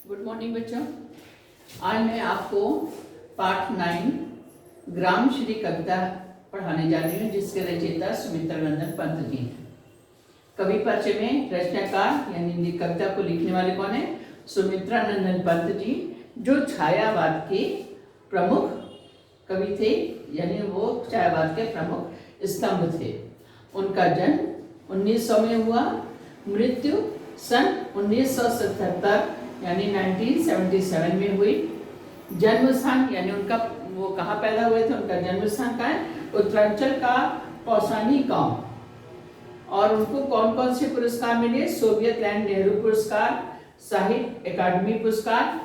Good morning बच्चों। आज मैं आपको पाठ 9 ग्राम श्री कविता पढ़ाने जा रही हूँ, जिसके रचयिता सुमित्रा नंदन पंत जी हैं। कवि परिचय में रचनाकार यानी कविता को लिखने वाले कौन है? सुमित्रा नंदन पंत जी, जो छायावाद के प्रमुख कवि थे, यानी वो छायावाद के प्रमुख स्तंभ थे। उनका जन्म 1900 में हुआ, मृत्यु सन 1977 यानी 1977 में हुई। जन्म स्थान यानी उनका वो कहाँ पैदा हुए थे, उनका जन्म स्थान कहाँ है? उत्तरांचल का पौसानी गांव। और उनको कौन कौन से पुरस्कार मिले? सोवियत लैंड नेहरू पुरस्कार, साहित्य अकादमी पुरस्कार।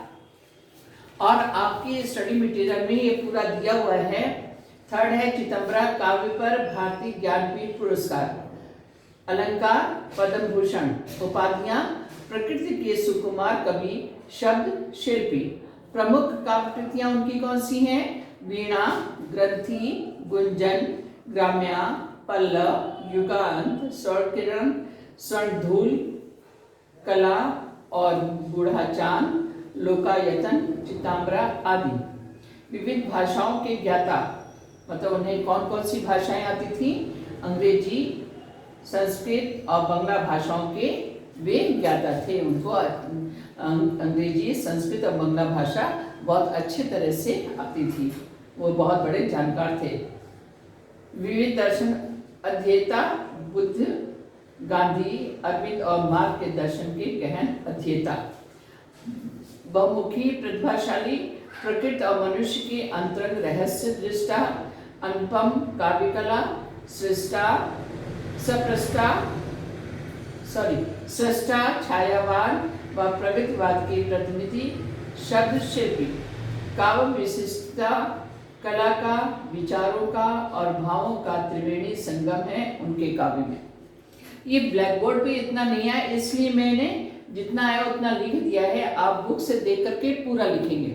और आपकी स्टडी मटेरियल में ये पूरा दिया हुआ है। थर्ड है चिदंबरा काव्य पर भारतीय ज्ञानपीठ पुरस्कार, अलंकार, पद्म भूषण उपाधियां, प्रकृति के सुकुमार कवि, शब्द शिल्पी। प्रमुख काव्य कृतियां उनकी कौन सी हैं? वीणा, ग्रंथि, गुंजन, ग्राम्या, पल्लव, युगांत, स्वर्णकिरण, स्वर्णधूल, कला और बूढ़ा चांद, लोकायतन, चिदंबरा आदि। विविध भाषाओं के ज्ञाता, मतलब उन्हें कौन कौन सी भाषाएं आती थी? अंग्रेजी, संस्कृत और बांग्ला भाषाओं के वे ज्ञाता थे। उनको अंग्रेजी, संस्कृत और बांग्ला भाषा बहुत अच्छे तरह से आती थी। वो बहुत बड़े जानकार थे। विविध दर्शन अध्येता, बुद्ध, गांधी, अरविंद और मार्ग के दर्शन के गहन अध्येता। बहुमुखी, प्रतिभाशाली, प्रकृति और मनुष्य के अंतरंग रहस्य दृष्टा, अनुपम काव्य कला, सृष्टा, छायावाद व प्रगतिवाद के प्रतिनिधि, शब्द शिल्पी। काव्य विशिष्टता कला का, विचारों का और भावों का त्रिवेणी संगम है उनके काव्य में। ये ब्लैक बोर्ड पे इतना नहीं आया, इसलिए मैंने जितना आया उतना लिख दिया है। आप बुक से देख करके पूरा लिखेंगे,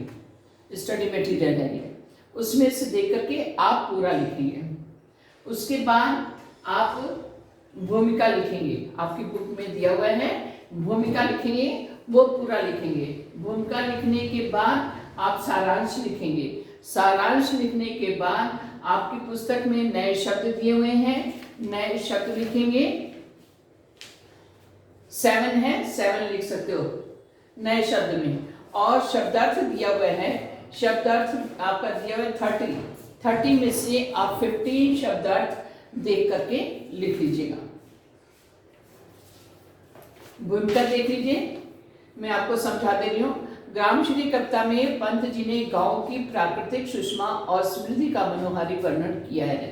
स्टडी मटेरियल है ये, उसमें से देख करके आप पूरा लिखेंगे। उसके बाद आप भूमिका लिखेंगे, आपकी बुक में दिया हुआ है, भूमिका लिखेंगे, वो पूरा लिखेंगे। भूमिका लिखने के बाद आप सारांश लिखेंगे। सारांश लिखने के बाद आपकी पुस्तक में नए शब्द दिए हुए हैं, नए शब्द लिखेंगे। 7 है, 7 लिख सकते हो नए शब्द में। और शब्दार्थ दिया हुआ है, शब्दार्थ आपका दिया हुआ है 30 में से आप 15 शब्दार्थ देख करके लिख लीजिएगा। भूमिका देख लीजिए, मैं आपको समझा दे रही हूँ। ग्राम श्री कविता में पंत जी ने गांव की प्राकृतिक सुषमा और समृद्धि का मनोहारी वर्णन किया है।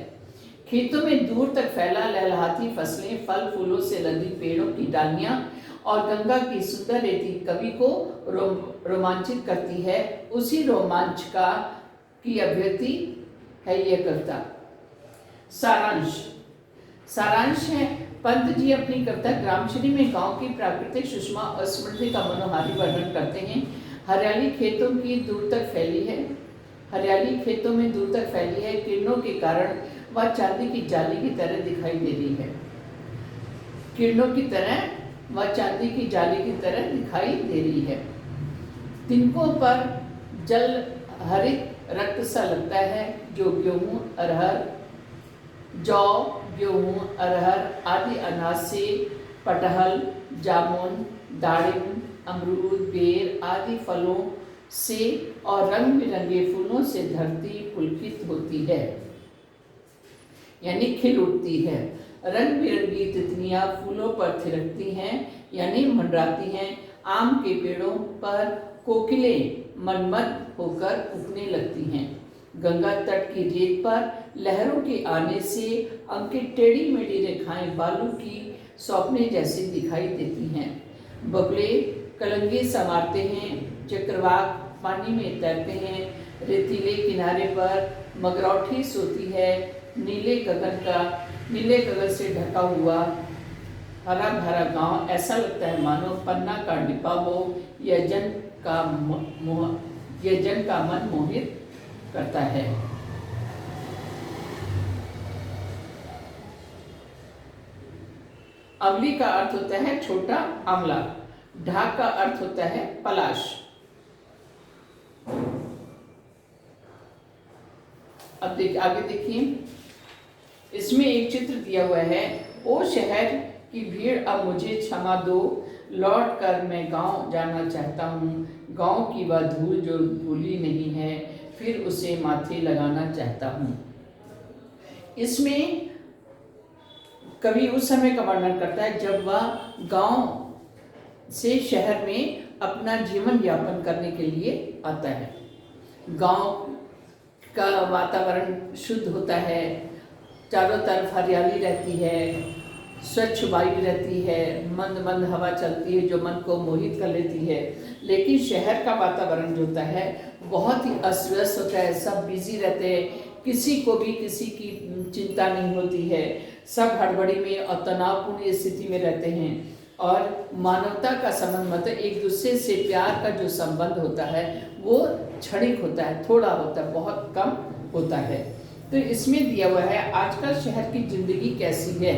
खेतों में दूर तक फैला लहलहाती फसलें, फल फूलों से लदी पेड़ों की डालियां और गंगा की सुंदर रेती कवि को रोमांचित करती है। उसी रोमांच का की अभिव्यक्ति है यह कविता। सारांश है, पंत जी अपनी कविता ग्रामश्री में गांव की प्राकृतिक सुषमा और समृद्धि का मनोहारी वर्णन करते हैं। हरियाली खेतों की दूर तक फैली है, हरियाली खेतों में दूर तक फैली है, किरणों के कारण वह चांदी की जाली की तरह दिखाई दे रही है। किरणों की तरह वह चांदी की जाली की तरह दिखाई दे रही है। तिनकों पर जल हरित रक्त सा लगता है, जो गेहूं, अरहर, जौ, गेहूं, अरहर आदि अनाज से, कटहल, जामुन, दारिम, अमरूद, बेर आदि फलों से और रंग बिरंगे फूलों से धरती पुलकित होती है, यानी खिल उठती है। रंग बिरंगी तितलियां फूलों पर थिरकती हैं, यानी मंडराती हैं। आम के पेड़ों पर कोकिलें मनमत होकर उगने लगती हैं। गंगा तट की रेत पर लहरों के आने से अंकित टेढ़ी मेढ़ी रेखाएं बालू की सौंपने जैसी दिखाई देती हैं। बगुले कलंगे संवारते हैं, चक्रवाक पानी में तैरते हैं। रेतीले किनारे पर मगरौठी सोती है। नीले गगन से ढका हुआ हरा भरा गांव ऐसा लगता है मानो पन्ना का डिब्बा हो। यह जन का मन मोहित करता है। अमली का अर्थ होता है छोटा आंवला। ढाक का अर्थ होता है पलाश। अब आगे देखिए, इसमें एक चित्र दिया हुआ है। ओ शहर की भीड़ अब मुझे क्षमा दो, लौट कर मैं गांव जाना चाहता हूँ। गांव की वह धूल जो भूली नहीं है, फिर उसे माथे लगाना चाहता हूँ। इसमें कवि उस समय का वर्णन करता है जब वह गांव से शहर में अपना जीवन यापन करने के लिए आता है। गांव का वातावरण शुद्ध होता है, चारों तरफ हरियाली रहती है, स्वच्छ वायु रहती है, मंद मंद हवा चलती है जो मन को मोहित कर लेती है। लेकिन शहर का वातावरण जो होता है बहुत ही अस्त व्यस्त होता है, सब बिजी रहते हैं, किसी को भी किसी की चिंता नहीं होती है, सब हड़बड़ी में और तनावपूर्ण स्थिति में रहते हैं। और मानवता का संबंध मतलब एक दूसरे से प्यार का जो संबंध होता है वो क्षणिक होता है, थोड़ा होता है, बहुत कम होता है। तो इसमें दिया हुआ है आजकल शहर की जिंदगी कैसी है।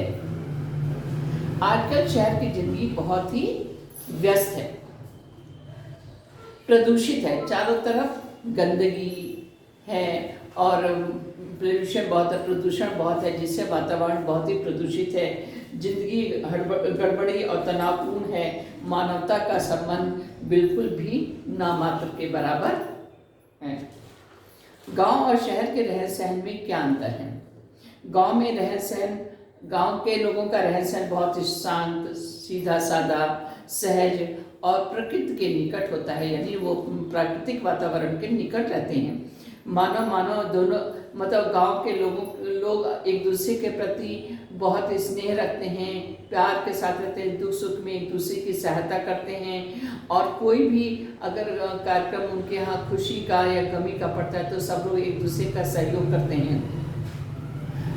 आजकल शहर की जिंदगी बहुत ही व्यस्त है, प्रदूषित है, चारों तरफ गंदगी है और प्रदूषण बहुत है, जिससे वातावरण बहुत ही प्रदूषित है। जिंदगी गड़बड़ी और तनावपूर्ण है। मानवता का संबंध बिल्कुल भी नामात्र के बराबर है। गांव और शहर के रहन सहन में क्या अंतर है? गांव में रहन सहन, गांव के लोगों का रहन सहन बहुत ही शांत, सीधा साधा, सहज और प्रकृति के निकट होता है, यानी वो प्राकृतिक वातावरण के निकट रहते हैं। मानव दोनों मतलब गांव के लोग एक दूसरे के प्रति बहुत स्नेह रखते हैं, प्यार के साथ रहते हैं, दुख सुख में एक दूसरे की सहायता करते हैं। और कोई भी अगर कार्यक्रम उनके यहाँ खुशी का या गमी का पड़ता है तो सब लोग एक दूसरे का सहयोग करते हैं।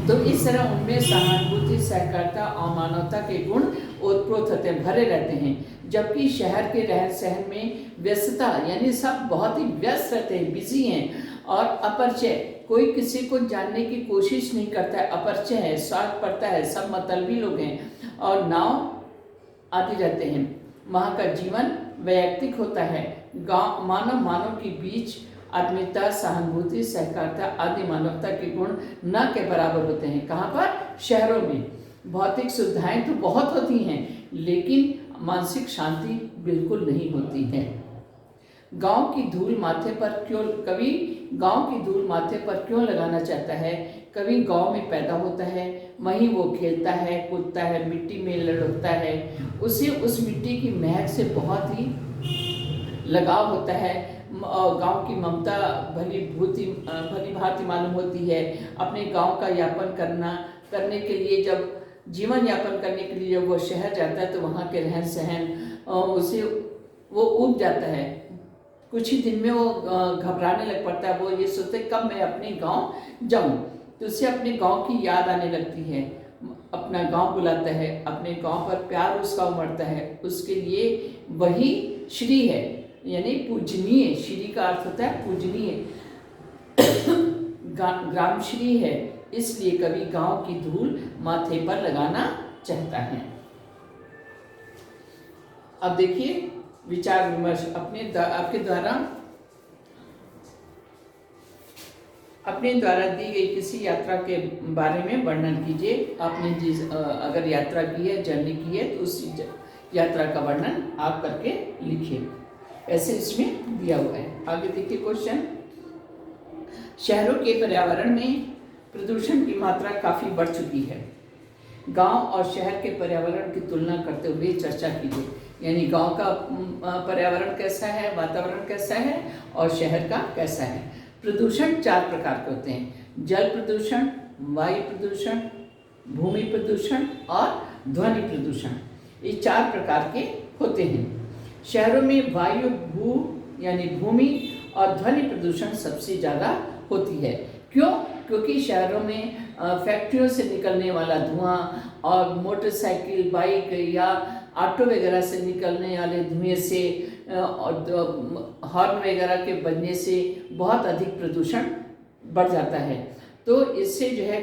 तो इस तरह उनमें सहानुभूति, सहकारिता और मानवता के गुण ओतप्रोत होते हैं, भरे रहते हैं। जबकि शहर के रहन सहन में व्यस्तता, यानी सब बहुत ही व्यस्त रहते हैं, बिजी हैं और अपरिचय, कोई किसी को जानने की कोशिश नहीं करता है, अपरिचय है, स्वार्थ पड़ता है, सब मतलबी लोग हैं और नाव आदि रहते हैं। वहाँ का जीवन वैयक्तिक होता है। गांव मानव के बीच आत्मीयता, सहानुभूति, सहकारिता आदि मानवता के गुण न के बराबर होते हैं। कहाँ पर? शहरों में भौतिक सुविधाएं तो बहुत होती हैं लेकिन मानसिक शांति बिल्कुल नहीं होती है। गांव की धूल माथे पर क्यों, कवि गांव की धूल माथे पर क्यों लगाना चाहता है? कवि गांव में पैदा होता है, वहीं वो खेलता है, कूदता है, मिट्टी में लड़ता है, उसे उस मिट्टी की महक से बहुत ही लगाव होता है। गांव की ममता भली भांति मालूम होती है। अपने गांव का यापन करने के लिए, जब जीवन यापन करने के लिए जब वो शहर जाता है तो वहाँ के रहन सहन उसे वो ऊब जाता है। कुछ ही दिन में वो घबराने लग पड़ता है, वो ये सोचते कब मैं अपने गांव जाऊं, तो उसे अपने गांव की याद आने लगती है, अपना गांव बुलाता है, अपने गांव पर प्यार उसका उमड़ता है। उसके लिए वही श्री है, यानी पूजनीय। श्री का अर्थ होता है पूजनीय, ग्राम श्री है, इसलिए कवि गांव की धूल माथे पर लगाना चाहता है। अब देखिए विचार विमर्श, आपके द्वारा दी गई किसी यात्रा के बारे में वर्णन कीजिए। आपने जिस अगर यात्रा की है, जर्नी की है, तो उस यात्रा का वर्णन आप करके लिखिए, ऐसे इसमें दिया हुआ है। आगे देखिए क्वेश्चन, शहरों के पर्यावरण में प्रदूषण की मात्रा काफ़ी बढ़ चुकी है। गांव और शहर के पर्यावरण की तुलना करते हुए चर्चा कीजिए, यानी गांव का पर्यावरण कैसा है, वातावरण कैसा है और शहर का कैसा है। प्रदूषण 4 प्रकार के होते हैं: जल प्रदूषण, वायु प्रदूषण, भूमि प्रदूषण और ध्वनि प्रदूषण। ये 4 प्रकार के होते हैं। शहरों में वायु, यानी भूमि और ध्वनि प्रदूषण सबसे ज़्यादा होती है। क्यों? क्योंकि शहरों में फैक्ट्रियों से निकलने वाला धुआं और मोटरसाइकिल, बाइक या ऑटो वगैरह से निकलने वाले धुएं से और हॉर्न वगैरह के बजने से बहुत अधिक प्रदूषण बढ़ जाता है। तो इससे जो है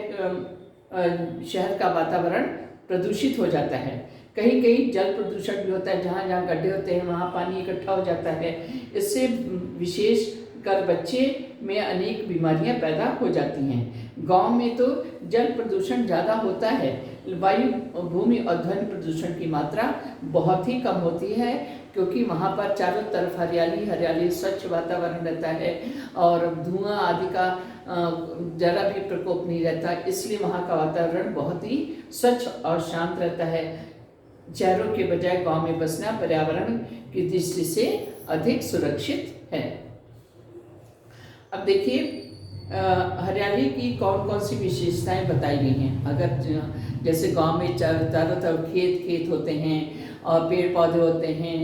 शहर का वातावरण प्रदूषित हो जाता है। कहीं कहीं जल प्रदूषण भी होता है, जहाँ जहाँ गड्ढे होते हैं वहाँ पानी इकट्ठा हो जाता है। इससे विशेष कर बच्चे में अनेक बीमारियां पैदा हो जाती हैं। गांव में तो जल प्रदूषण ज़्यादा होता है, वायु, भूमि और ध्वनि प्रदूषण की मात्रा बहुत ही कम होती है, क्योंकि वहाँ पर चारों तरफ हरियाली हरियाली, स्वच्छ वातावरण रहता है और धुआं आदि का जरा भी प्रकोप नहीं रहता, इसलिए वहाँ का वातावरण बहुत ही स्वच्छ और शांत रहता है। शहरों के बजाय गांव में बसना पर्यावरण की दृष्टि से अधिक सुरक्षित है। अब देखिए हरियाली की कौन कौन सी विशेषताएं बताई गई हैं। अगर जैसे गांव में चारों तरफ खेत होते हैं और पेड़ पौधे होते हैं,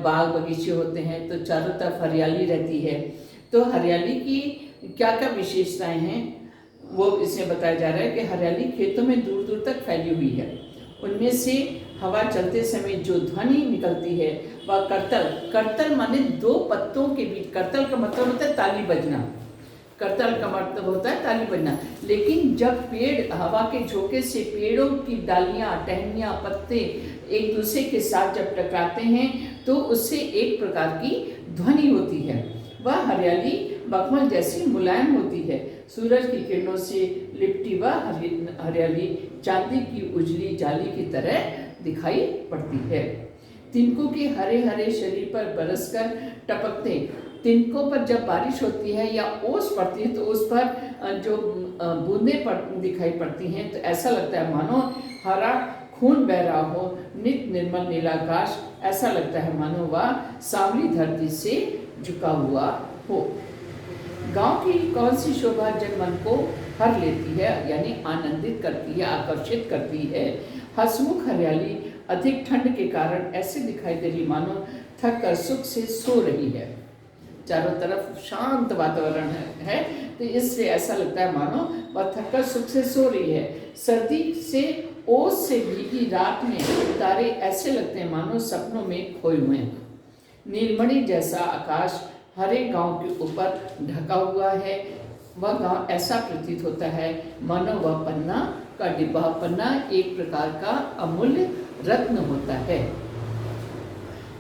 बाग बगीचे होते हैं, तो चारों तरफ हरियाली रहती है। तो हरियाली की क्या क्या विशेषताएं हैं वो इसमें बताया जा रहा है कि हरियाली खेतों में दूर दूर तक फैली हुई है। उनमें से हवा चलते समय जो ध्वनि निकलती है वह करतल माने दो पत्तों के बीच, करतल का मतलब होता है ताली बजना, करतल का मतलब होता है ताली बजना। लेकिन जब पेड़ हवा के झोंके से पेड़ों की डालियां, टहनियां, पत्ते एक दूसरे के साथ जब टकराते हैं तो उससे एक प्रकार की ध्वनि होती है। वह हरियाली मखमल जैसी मुलायम होती है। सूरज की किरणों से लिपटी वह हरियाली चांदी की उजली जाली की तरह दिखाई पड़ती है। तिनकों के हरे हरे शरीर पर बरसकर टपकते, तिनकों पर जब बारिश होती है या ओस पड़ती है तो उस पर जो बूंदें दिखाई पड़ती हैं तो ऐसा लगता है मानो हरा खून बह रहा हो। नित निर्मल नीलाकाश, ऐसा लगता है मानो वह सांवली धरती से झुका हुआ हो। गांव की कौन सी शोभा जनमन को हर लेती है, यानी आनंदित करती है, आकर्षित करती है। हंसमुख हरियाली अधिक ठंड के कारण ऐसे दिखाई दे रही मानो थक कर सुख से सो रही है। चारों तरफ शांत वातावरण है तो इससे ऐसा लगता है मानो वह थक कर सुख से सो रही है। सर्दी से ओस से भीगी रात में तारे ऐसे लगते हैं मानो सपनों में खोए हुए हैं। नीलमणि जैसा आकाश हरे गांव के ऊपर ढका हुआ है। वह गांव ऐसा प्रतीत होता है मानो वह पन्ना का डिब्बा, पन्ना एक प्रकार का अमूल्य रत्न होता है।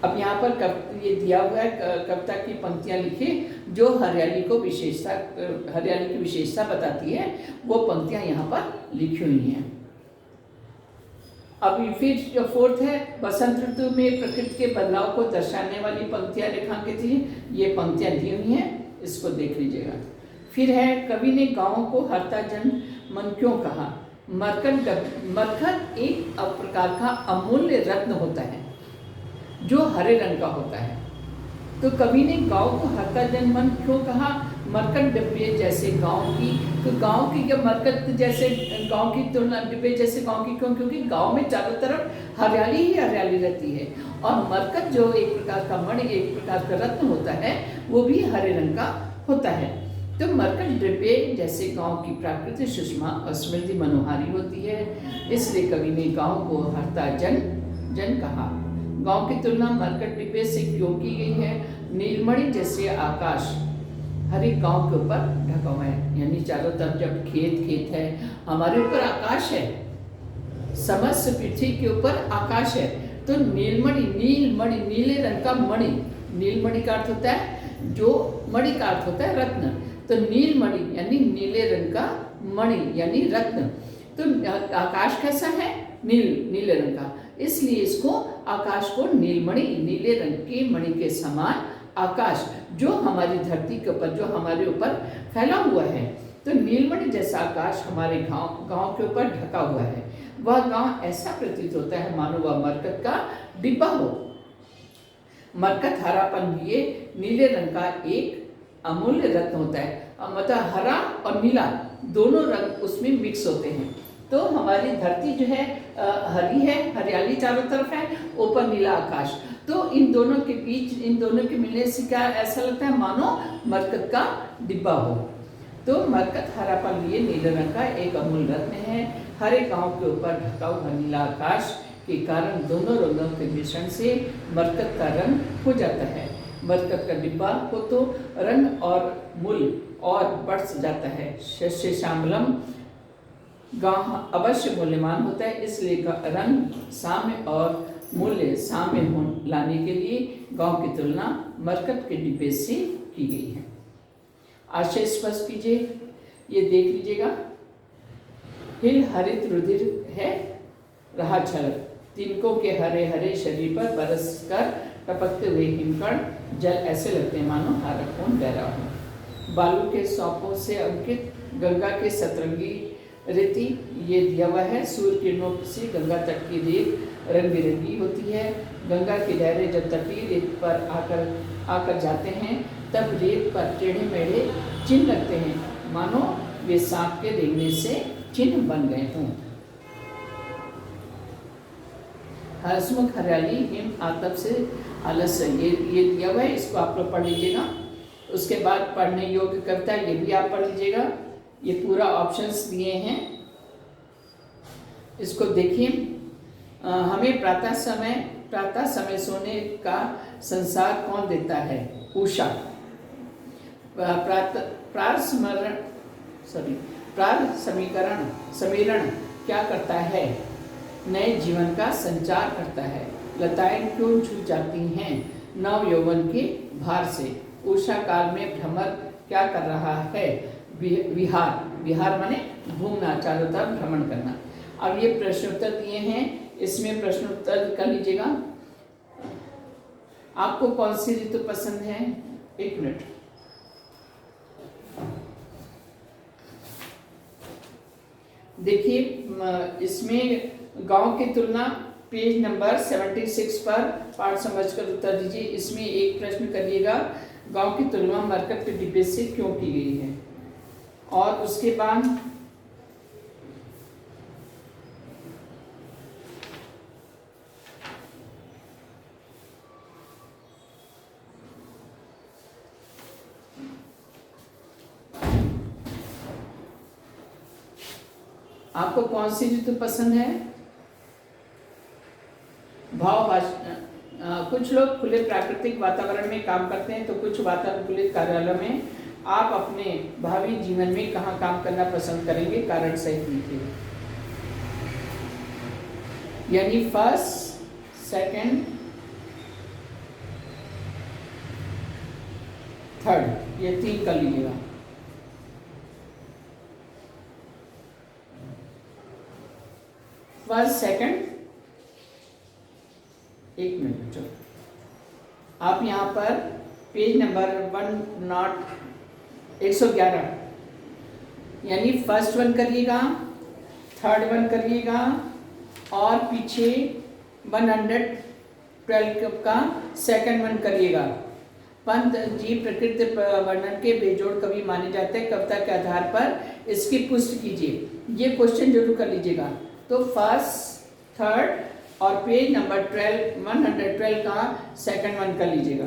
अब यहाँ पर ये दिया हुआ है कविता की पंक्तियाँ लिखी जो हरियाली की विशेषता बताती है, वो पंक्तियाँ यहाँ पर लिखी हुई हैं। अभी फिर जो फोर्थ है, बसंत ऋतु में प्रकृति के बदलाव को दर्शाने वाली पंक्तियाँ रेखांकित हैं। ये पंक्तियाँ दी हुई हैं, इसको देख लीजिएगा। फिर है, कवि ने गाँव को हरता जन मन क्यों कहा। मरकत एक प्रकार का अमूल्य रत्न होता है जो हरे रंग का होता है। तो कवि ने गांव को हरता जन मन क्यों कहा। मरकट डिब्बे जैसे गांव की, तो गांव की क्या मरकट जैसे गांव की तुलना डिब्बे जैसे गांव की क्यों, क्योंकि गांव में चारों तरफ हरियाली ही हरियाली रहती है। और मरकट जो एक प्रकार का मणि, एक प्रकार का रत्न होता है, वो भी हरे रंग का होता है। तो मरकट डिब्बे जैसे गांव की प्राकृतिक सुषमा और समृद्धि मनोहारी होती है, इसलिए कवि ने गांव को हरता जन कहा। गांव की तुलना मरकट डिब्बे से क्यों की गई है। नीलमणि जैसे आकाश हर एक गांव के ऊपर ढका हुआ है, यानी चारों तरफ जब खेत है, हमारे ऊपर आकाश है, समस्त पृथ्वी के ऊपर आकाश है। तो नीलमणि नीले रंग का मणि, नीलमणि का अर्थ होता है जो मणि का अर्थ होता है रत्न, तो नीलमणि यानी नीले रंग का मणि यानी रत्न। तो आकाश कैसा है, नीले रंग का, इसलिए इसको आकाश को नीलमणि, नीले रंग के मणि के समान आकाश जो हमारी धरती के ऊपर, जो हमारे ऊपर फैला हुआ है, तो नीलमणि जैसा आकाश हमारे गांव के ऊपर ढका हुआ है। वह गांव ऐसा प्रतीत होता है मानो वह मरकत का डिब्बा हो। मरकत हरापन लिए नीले रंग का एक अमूल्य रत्न होता है, मतलब हरा और नीला दोनों रंग उसमें मिक्स होते हैं। तो हमारी धरती जो है हरी है, हरियाली चारों तरफ है, ऊपर नीला आकाश, तो इन दोनों के बीच, इन दोनों के मिलने से क्या ऐसा लगता है मानो मरकत का डिब्बा हो। तो मरकत हरापन लिए नीले रंग का एक अमूल्य रत्न है। हरे गांव के ऊपर ढका हुआ नीला आकाश के कारण दोनों रंगों के मिश्रण से मरकत का रंग हो जाता है। मरकत का डिब्बा हो तो रंग और मूल और बढ़ जाता है। शस्य श्यामलम गांव अवश्य मूल्यवान होता है, इसलिए रंग साम्य और मूल्य साम्य लाने के लिए गांव की तुलना मरकट के डिब्बे से की गई है। आशय स्पष्ट कीजिए, ये देख लीजिएगा। हिल हरित रुधिर है रहा छलक, तिनकों के हरे हरे शरीर पर बरस कर टपकते हुए हिमकण जल ऐसे लगते हैं मानो हारकून गहरा हो। बालू के सौंपों से अंकित गंगा के सतरंगी रेती, ये दिया हुआ है। सूर्य किरणों से गंगा तट की रेत रंग बिरंगी होती है। गंगा की लहरें जब तटीय रेत पर आकर जाते हैं तब रेत पर टेढ़े मेढ़े चिन्ह लगते हैं, मानो वे सांप के रेंगने से चिन्ह बन गए हों। हसमुख हरियाली हिम आतप से आलस्य, ये दिया हुआ है, इसको आप लोग पढ़ लीजिएगा। उसके बाद पढ़ने योग्य कविता, ये भी आप पढ़ लीजिएगा। ये पूरा ऑप्शंस दिए हैं, इसको देखिए। हमें प्रातः समय सोने का संसार कौन देता है? उषा। समीरण क्या करता है? नए जीवन का संचार करता है। लताएं क्यों झुक जाती हैं? नव यौवन के भार से। उषा काल में भ्रमर क्या कर रहा है? विहार माने घूमना, चारों तरफ भ्रमण करना। अब ये प्रश्नोत्तर दिए हैं, इसमें प्रश्नोत्तर कर लीजिएगा। आपको कौन सी ऋतु पसंद है? 1 मिनट। देखिए, इसमें गांव की तुलना पेज नंबर 76 पर पाठ समझकर उत्तर दीजिए। इसमें एक प्रश्न करिएगा, गांव की तुलना मरकट के डिब्बे से क्यों की गई है? और उसके बाद आपको कौन सी ऋतु पसंद है? कुछ लोग खुले प्राकृतिक वातावरण में काम करते हैं, तो कुछ वातानुकूलित कार्यालय में। आप अपने भावी जीवन में कहाँ काम करना पसंद करेंगे? कारण सहित लिखिए। यानी फर्स्ट, सेकंड, थर्ड, ये 3 कर लीजिएगा। फर्स्ट, सेकंड, 1 मिनट चलो। आप यहाँ पर पेज नंबर 111 यानी फर्स्ट 1 करिएगा, थर्ड 1 करिएगा और पीछे 112 का सेकंड 1 करिएगा। पंत जी प्रकृति वर्णन के बेजोड़ कवि माने जाते हैं, कविता के आधार पर इसकी पुष्टि कीजिए। ये क्वेश्चन जरूर कर लीजिएगा। तो फर्स्ट, थर्ड और पेज नंबर 112 का सेकंड 1 कर लीजिएगा।